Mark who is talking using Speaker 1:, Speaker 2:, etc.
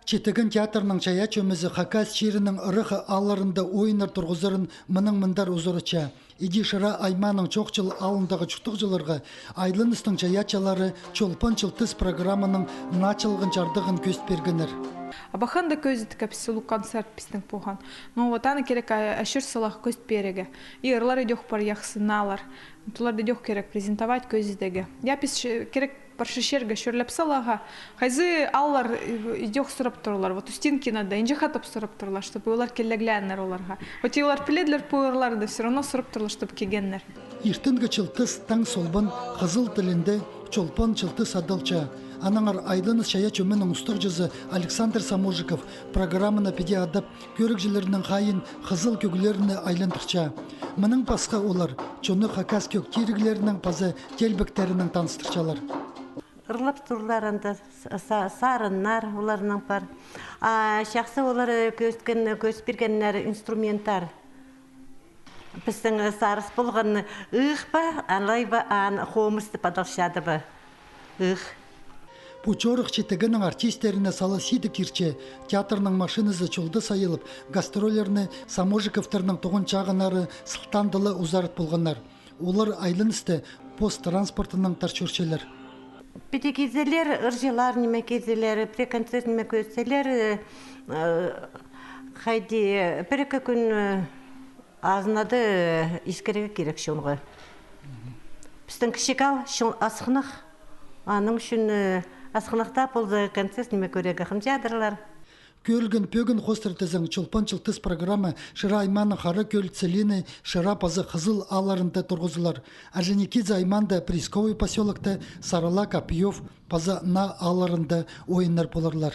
Speaker 1: Четігін театрның чая чөмізі Хакас шерінің ұрықы аларында ойынар тұрғызырын мұның мұндар ұзырыча. Иди шыра айманың чоқ жыл алындағы чұқтық жылырға айлыныстың чаячалары чолпан чылтыс программаның началғын жардығын көст бергенер.
Speaker 2: Абаханда көзді кәпісі концерт пістің поған. Но вот аны керек әшір сылақ көст береге. И ырлар едеқ бар яқсыналар. Тұлар едеқ керек презентовать көздегі. Я піс керек паршышерге шөрләп салаға. Хайзы аллар едеқ сұрап тұрылар. Вот Устинкинада инжі қатып сұрап тұрылар, чтобы олар келләгләнер оларға. Вот олар піледлер пойырларды все равно сұрап тұрылар, чтобы кегеннер.
Speaker 1: Иртінгі чылтыс таң солбан қызыл тілінде чолпан чылтыс адылча. Анаңар айлыныз шая чөменің ұстық жүзі Александр Саможиков программына педе адап көрікжілерінің қайын қызыл көгілеріні айландырча. Мұның пасқа олар чөні Хакас көк терігілерінің пазы телбіктерінің таныстырчалар.
Speaker 3: Ырлап тұрларында сарыннар оларының бар. Шақсы олар көз бергенлер инструментар. Біздің сарыс болған ұқ ба, анлай ба, қомысты падалшады ба. Ұқ.
Speaker 1: Пучорық четігінің артистеріне сала сиді кирче, театрның машинызы чолды сайылып, гастролеріні Саможиковтарының тұғын чағынары сылтандылы ұзарып болғанар. Олар айлынысты пост-транспортының тарчөршелер.
Speaker 3: Педе кезелер, ұржылар неме кезелер, преконцерт неме көзселер, қайды бір-екі күн азынады ескерге керек шонғы. Біздің кішекал асқынақ, аның үшін асқынақта болды концерт неме көрегі қым жадырлар.
Speaker 1: Көлгін пөгін қостыртызың чолпан чылтыс программа шыра айманы қары көл целины шыра пазы қызыл аларында тұрғызылар. Аженикидзе айманда Присковый поселокта Сарала Копьев пазы на аларында ойындар боларлар.